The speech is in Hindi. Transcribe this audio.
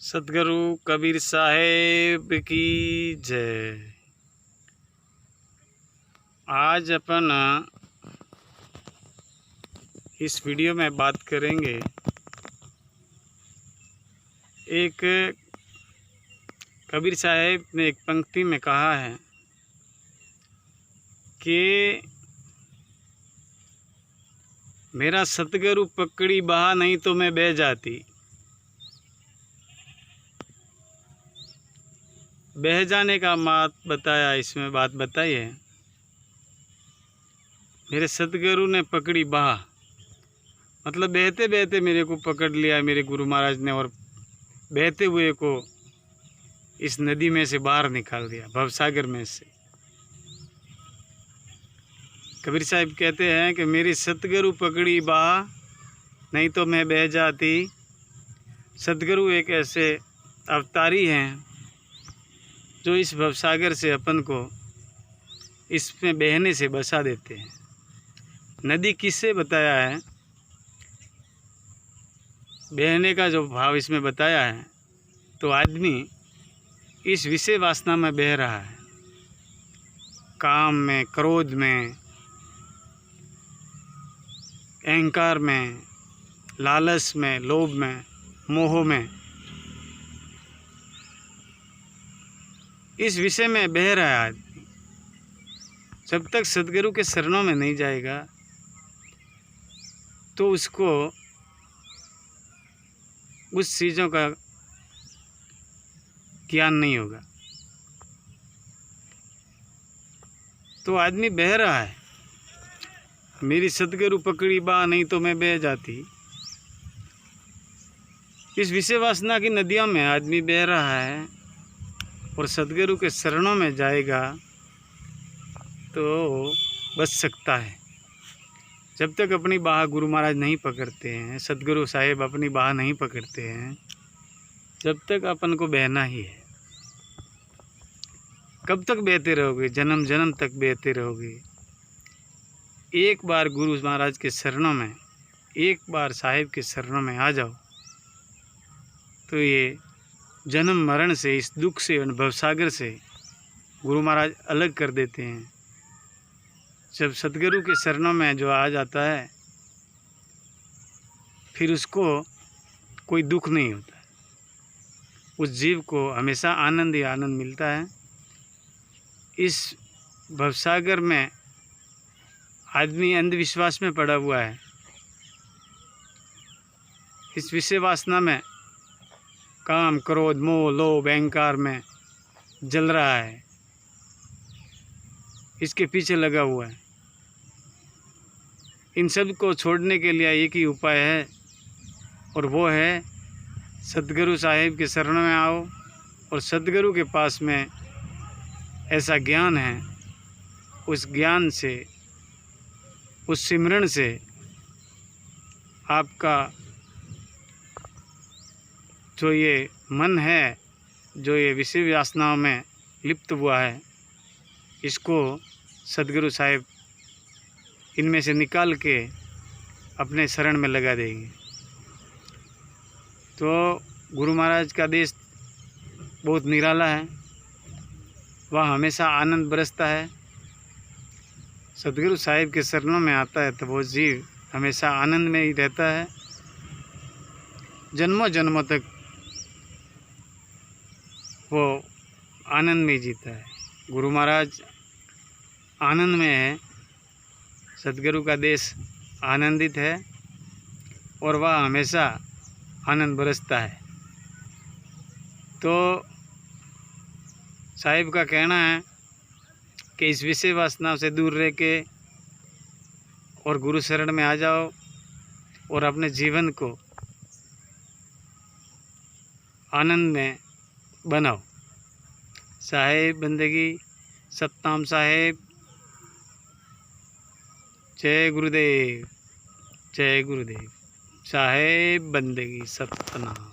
सतगुरु कबीर साहेब की जय। आज अपन इस वीडियो में बात करेंगे एक कबीर साहेब ने एक पंक्ति में कहा है कि मेरा सतगुरु पकड़ी बहा नहीं तो मैं बह जाती। बह जाने का बात बताया, इसमें बात बताई है। मेरे सतगुरु ने पकड़ी बहा मतलब बहते बहते मेरे को पकड़ लिया मेरे गुरु महाराज ने, और बहते हुए को इस नदी में से बाहर निकाल दिया, भवसागर में से। कबीर साहब कहते हैं कि मेरी सतगुरु पकड़ी बहा नहीं तो मैं बह जाती। सतगुरु एक ऐसे अवतारी हैं जो इस भवसागर से अपन को इसमें बहने से बचा देते हैं। नदी किससे बताया है, बहने का जो भाव इसमें बताया है, तो आदमी इस विषय वासना में बह रहा है, काम में, क्रोध में, अहंकार में, लालच में, लोभ में, मोह में, इस विषय में बह रहा है आदमी। जब तक सतगुरु के शरणों में नहीं जाएगा तो उसको उस चीज़ों का ज्ञान नहीं होगा। तो आदमी बह रहा है, मेरी सतगुरु पकड़ी बा नहीं तो मैं बह जाती। इस विषय वासना की नदियों में आदमी बह रहा है, और सतगुरु के शरणों में जाएगा तो बच सकता है। जब तक अपनी बाह गुरु महाराज नहीं पकड़ते हैं, सतगुरु साहेब अपनी बाह नहीं पकड़ते हैं, जब तक अपन को बहना ही है। कब तक बहते रहोगे? जन्म जन्म तक बहते रहोगे। एक बार गुरु महाराज के शरणों में, एक बार साहेब के शरणों में आ जाओ तो ये जन्म मरण से, इस दुख से, अनुभव सागर से गुरु महाराज अलग कर देते हैं। जब सतगुरु के शरणों में जो आ जाता है फिर उसको कोई दुख नहीं होता, उस जीव को हमेशा आनंद ही आनंद मिलता है। इस भवसागर में आदमी अंधविश्वास में पड़ा हुआ है, इस विषय वासना में, काम, क्रोध, मोह, लोभ, अहंकार में जल रहा है, इसके पीछे लगा हुआ है। इन सब को छोड़ने के लिए एक ही उपाय है, और वो है सतगुरु साहिब के शरण में आओ। और सतगुरु के पास में ऐसा ज्ञान है, उस ज्ञान से, उस सिमरन से आपका जो ये मन है, जो ये विषय वासनाओं में लिप्त हुआ है, इसको सतगुरु साहिब इनमें से निकाल के अपने शरण में लगा देंगे। तो गुरु महाराज का देश बहुत निराला है, वह हमेशा आनंद बरसता है। सतगुरु साहिब के शरणों में आता है तो वो जीव हमेशा आनंद में ही रहता है, जन्मों जन्मों तक वो आनंद में जीता है। गुरु महाराज आनंद में है, सतगुरु का देश आनंदित है, और वह हमेशा आनंद बरसता है। तो साहिब का कहना है कि इस विषय वासनाओं से दूर रह के और गुरु शरण में आ जाओ, और अपने जीवन को आनंद में बनाओ। साहेब बंदगी, सतनाम साहेब। जय गुरुदेव, जय गुरुदेव। साहेब बंदगी, सतनाम।